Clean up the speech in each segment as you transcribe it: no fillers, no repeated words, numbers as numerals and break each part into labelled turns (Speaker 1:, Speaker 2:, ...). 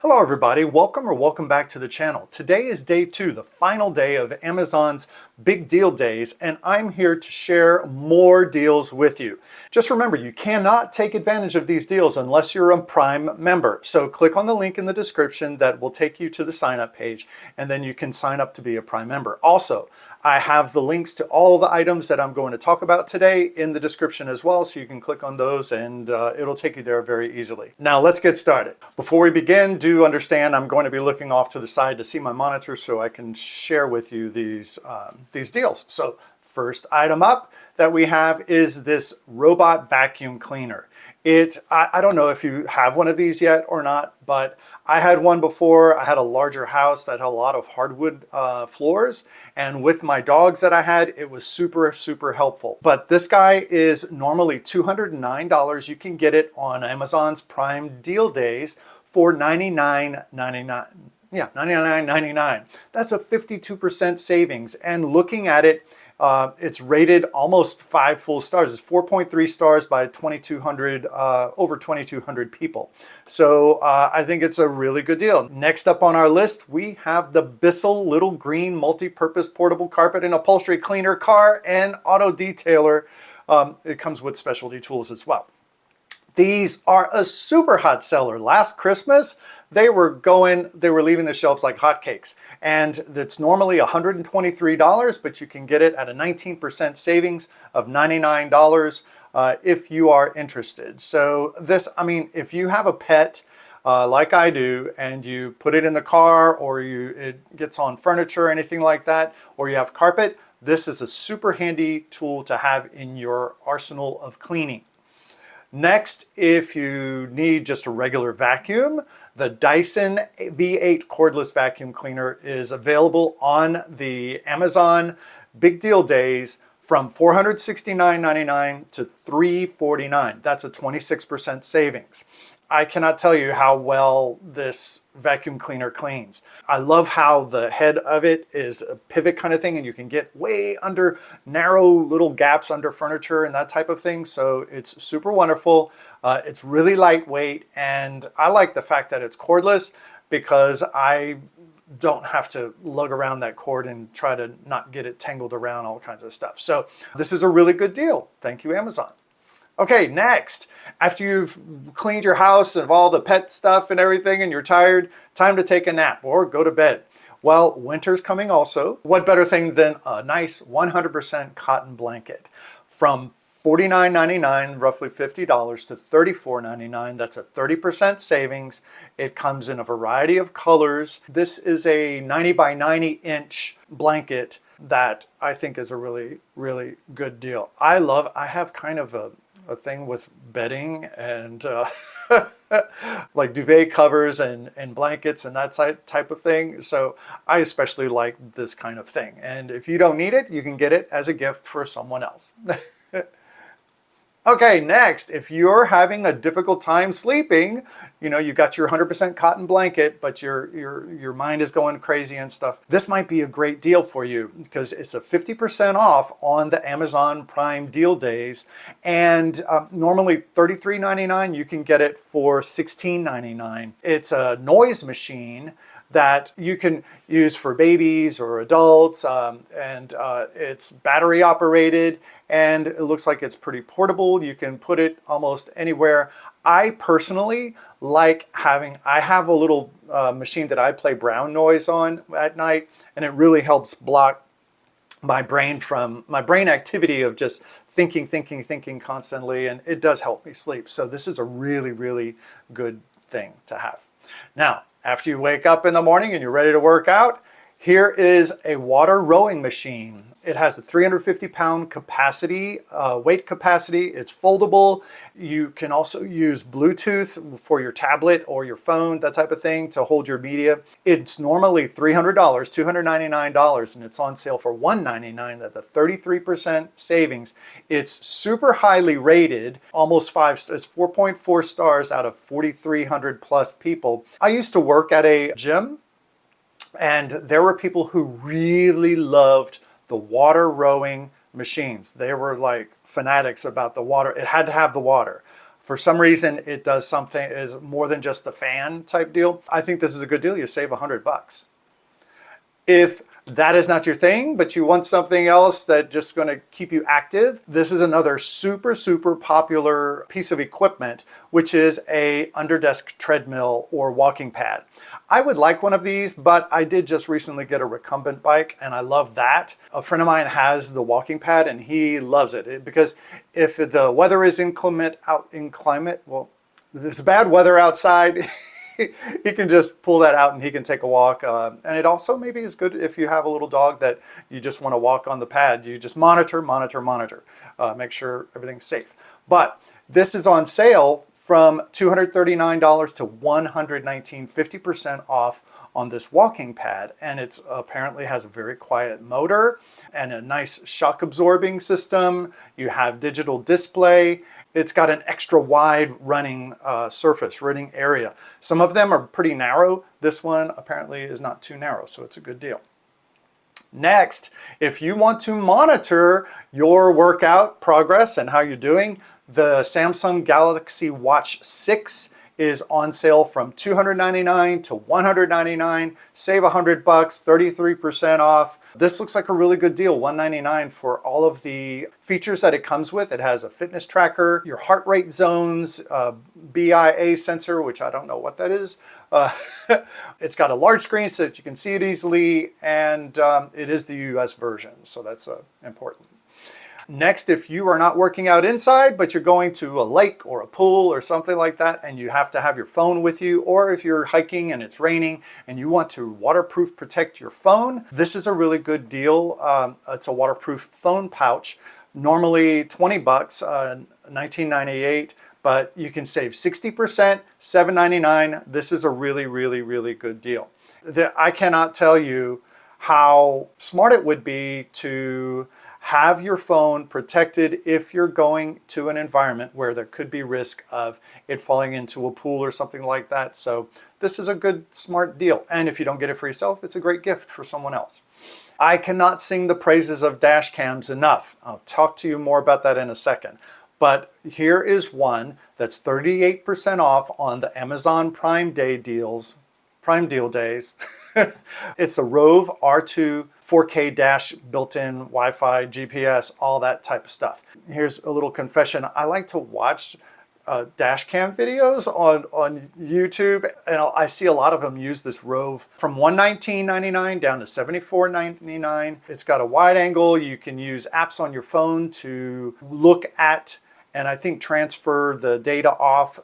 Speaker 1: Hello everybody, welcome back to the channel. Today is day 2, the final day of Amazon's Big Deal Days, and I'm here to share more deals with you. Just remember, you cannot take advantage of these deals unless you're a Prime member. So click on the link in the description that will take you to the sign up page, and then you can sign up to be a Prime member. Also, I have the links to all the items that I'm going to talk about today in the description as well, so you can click on those and it'll take you there very easily. Now let's get started. Before we begin, do understand I'm going to be looking off to the side to see my monitor so I can share with you these deals. So first item up that we have is this robot vacuum cleaner. I don't know if you have one of these yet or not, but I had one before. I had a larger house that had a lot of hardwood floors, and with my dogs that I had, it was super helpful. But this guy is normally $209. You can get it on Amazon's Prime Deal Days for $99.99. Yeah, $99.99. That's a 52% savings, and looking at it, it's rated almost 5 full stars. It's 4.3 stars by 2,200, over 2,200 people. So I think it's a really good deal. Next up on our list, we have the Bissell Little Green Multi-Purpose Portable Carpet and Upholstery Cleaner Car and Auto Detailer. It comes with specialty tools as well. These are a super hot seller. Last Christmas, they were leaving the shelves like hotcakes. And it's normally $123, but you can get it at a 19% savings of $99 if you are interested. So this, I mean, if you have a pet like I do, and you put it in the car, or it gets on furniture or anything like that, or you have carpet, this is a super handy tool to have in your arsenal of cleaning. Next, if you need just a regular vacuum, the Dyson V8 cordless vacuum cleaner is available on the Amazon Big Deal Days from $469.99 to $349. That's a 26% savings. I cannot tell you how well this vacuum cleaner cleans. I love how the head of it is a pivot kind of thing, and you can get way under narrow little gaps under furniture and that type of thing. So it's super wonderful. It's really lightweight, and I like the fact that it's cordless because I don't have to lug around that cord and try to not get it tangled around all kinds of stuff. So this is a really good deal. Thank you, Amazon. Okay, next, after you've cleaned your house of all the pet stuff and everything and you're tired, time to take a nap or go to bed. Well, winter's coming also. What better thing than a nice 100% cotton blanket? From $49.99, roughly $50, to $34.99. That's a 30% savings. It comes in a variety of colors. This is a 90 by 90 inch blanket that I think is a really good deal. I have kind of a thing with bedding and like duvet covers and blankets and that type of thing. So I especially like this kind of thing. And if you don't need it, you can get it as a gift for someone else. Okay, next, if you're having a difficult time sleeping, you know, you got your 100% cotton blanket, but your mind is going crazy and stuff, this might be a great deal for you because it's a 50% off on the Amazon Prime Deal Days, and normally $33.99, you can get it for $16.99. It's a noise machine that you can use for babies or adults, and it's battery operated, and it looks like it's pretty portable. You can put it almost anywhere. I personally like I have a little machine that I play brown noise on at night, and it really helps block my brain activity of just thinking constantly, and it does help me sleep. So this is a really good thing to have. Now, after you wake up in the morning and you're ready to work out, here is a water rowing machine. It has a 350-pound capacity, weight capacity. It's foldable. You can also use Bluetooth for your tablet or your phone, that type of thing, to hold your media. It's normally $300, $299, and it's on sale for $199. That's a 33% savings. It's super highly rated, almost 5. It's 4.4 stars out of 4,300 plus people. I used to work at a gym, and there were people who really loved the water rowing machines. They were like fanatics about the water. It had to have the water. for some reason it does something, is more than just a fan type deal, I think this is a good deal. You save $100. If that is not your thing, but you want something else that's just going to keep you active, this is another super, super popular piece of equipment, which is a underdesk treadmill or walking pad. I would like one of these, but I did just recently get a recumbent bike and I love that. A friend of mine has the walking pad and he loves it because if the weather is inclement, well, if it's bad weather outside, he can just pull that out and he can take a walk. And it also maybe is good if you have a little dog that you just want to walk on the pad. You just monitor, make sure everything's safe. But this is on sale from $239 to $119, 50% off on this walking pad. And it's apparently has a very quiet motor and a nice shock absorbing system. You have digital display. It's got an extra wide running surface, running area. Some of them are pretty narrow. This one apparently is not too narrow, so it's a good deal. Next, if you want to monitor your workout progress and how you're doing, the Samsung Galaxy Watch 6 is on sale from $299 to $199. Save $100, 33% off. This looks like a really good deal, $199 for all of the features that it comes with. It has a fitness tracker, your heart rate zones, BIA sensor, which I don't know what that is. It's got a large screen so that you can see it easily, and it is the US version, so that's important. Next, if you are not working out inside, but you're going to a lake or a pool or something like that, and you have to have your phone with you, or if you're hiking and it's raining and you want to waterproof protect your phone, this is a really good deal. It's a waterproof phone pouch, normally $20, $19.98, but you can save 60%, $7.99. This is a really, really, really good deal. I cannot tell you how smart it would be to have your phone protected if you're going to an environment where there could be risk of it falling into a pool or something like that. So this is a good, smart deal. And if you don't get it for yourself, it's a great gift for someone else. I cannot sing the praises of dash cams enough. I'll talk to you more about that in a second. But here is one that's 38% off on the Amazon Prime Deal days. It's a Rove R2 4K dash, built-in Wi-Fi, GPS, all that type of stuff. Here's a little confession. I like to watch dash cam videos on YouTube, and I see a lot of them use this Rove from $119.99 down to $74.99. It's got a wide angle. You can use apps on your phone to look at and I think transfer the data off.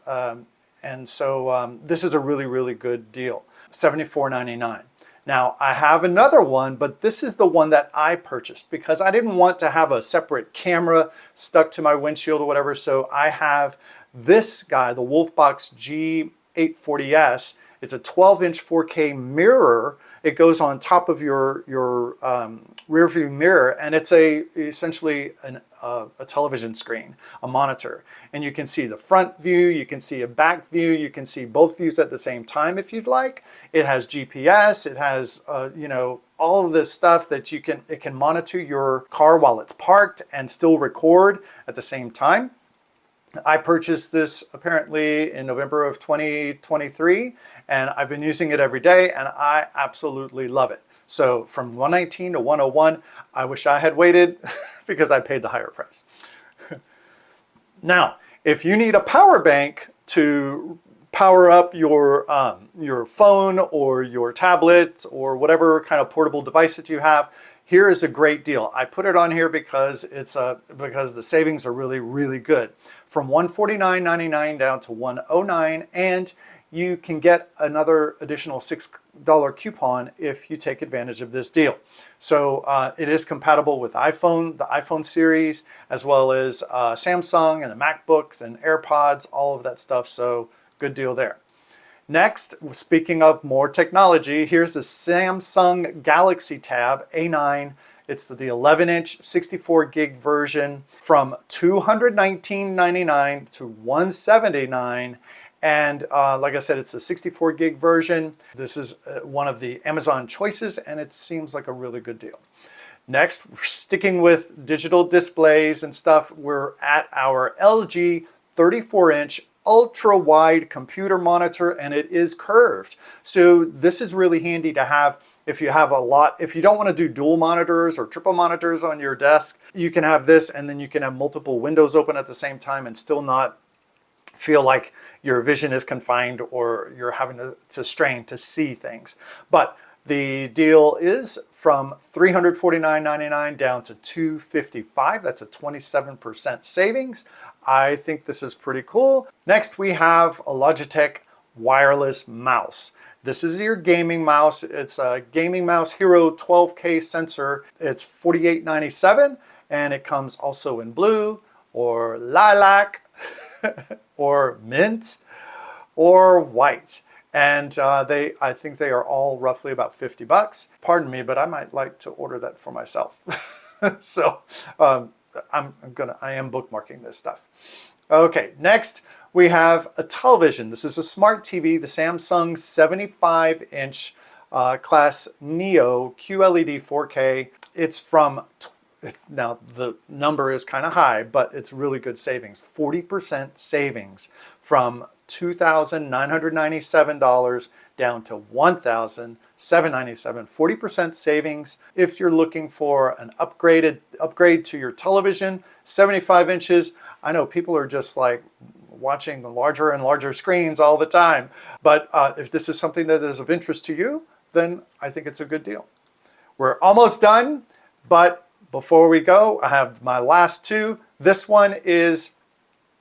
Speaker 1: And so this is a really, really good deal, $74.99. Now, I have another one, but this is the one that I purchased because I didn't want to have a separate camera stuck to my windshield or whatever. So I have this guy, the Wolfbox G840S. It's a 12-inch 4K mirror. It goes on top of your rear view mirror, and it's essentially a television screen, a monitor. And you can see the front view, you can see a back view, you can see both views at the same time if you'd like. It has GPS, it has all of this stuff that it can monitor your car while it's parked and still record at the same time. I purchased this apparently in November of 2023, and I've been using it every day, and I absolutely love it. So from $119 to $101, I wish I had waited because I paid the higher price. Now, if you need a power bank to power up your phone or your tablet or whatever kind of portable device that you have, here is a great deal. I put it on here because because the savings are really, really good. From $149.99 down to $109, and you can get another additional $6 coupon if you take advantage of this deal. So it is compatible with iPhone, the iPhone series, as well as Samsung and the MacBooks and AirPods, all of that stuff. So good deal there. Next, speaking of more technology, here's the Samsung Galaxy Tab A9. It's the 11-inch 64 gig version from $219.99 to $179. And like I said, it's a 64 gig version. This is one of the Amazon choices, and it seems like a really good deal. Next, sticking with digital displays and stuff, we're at our LG 34-inch ultra wide computer monitor, and it is curved. So this is really handy to have if you have a lot, if you don't want to do dual monitors or triple monitors on your desk, you can have this, and then you can have multiple windows open at the same time and still not feel like your vision is confined or you're having to strain to see things. But the deal is from $349.99 down to $255. That's a 27% savings. I think this is pretty cool. Next, we have a Logitech wireless mouse. This is your gaming mouse. It's a Gaming Mouse Hero 12K sensor. It's $48.97, and it comes also in blue or lilac or mint or white. And I think they are all roughly about 50 bucks. Pardon me, but I might like to order that for myself. So I am bookmarking this stuff. Okay, next we have a television. This is a smart TV, the Samsung 75-inch class Neo QLED 4K. It's from, now the number is kind of high, but it's really good savings. 40% savings from $2,997 down to $1,797. 40% savings. If you're looking for an upgrade to your television, 75 inches. I know people are just like watching the larger and larger screens all the time, but if this is something that is of interest to you, then I think it's a good deal. We're almost done, but before we go, I have my last two. This one is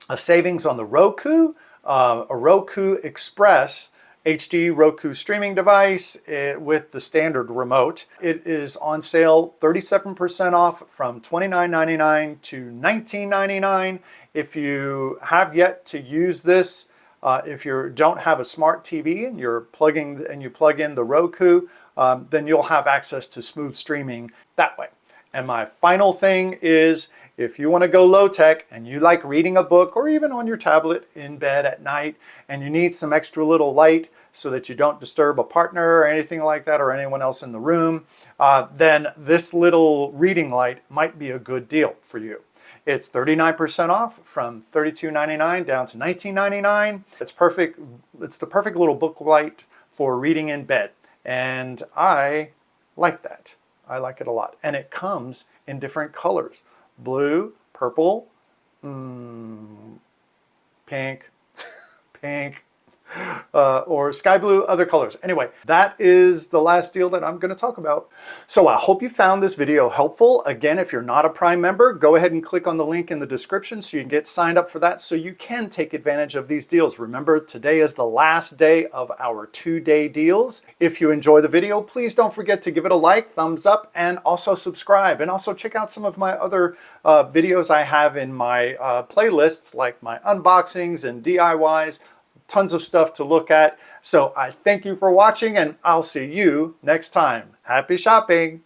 Speaker 1: a savings on the Roku. A Roku Express HD Roku streaming device with the standard remote. It is on sale 37% off from $29.99 to $19.99. If you have yet to use this, if you don't have a smart TV and you plug in the Roku, then you'll have access to smooth streaming that way. And my final thing is, if you want to go low tech and you like reading a book or even on your tablet in bed at night and you need some extra little light so that you don't disturb a partner or anything like that or anyone else in the room, then this little reading light might be a good deal for you. It's 39% off from $32.99 down to $19.99. It's perfect. It's the perfect little book light for reading in bed. And I like that. I like it a lot. And it comes in different colors. Blue, purple, pink, pink, or sky blue, other colors. Anyway, that is the last deal that I'm going to talk about. So I hope you found this video helpful. Again, if you're not a Prime member, go ahead and click on the link in the description so you can get signed up for that so you can take advantage of these deals. Remember, today is the last day of our 2-day deals. If you enjoy the video, please don't forget to give it a like, thumbs up, and also subscribe. And also check out some of my other videos I have in my playlists, like my unboxings and DIYs. Tons of stuff to look at. So I thank you for watching, and I'll see you next time. Happy shopping!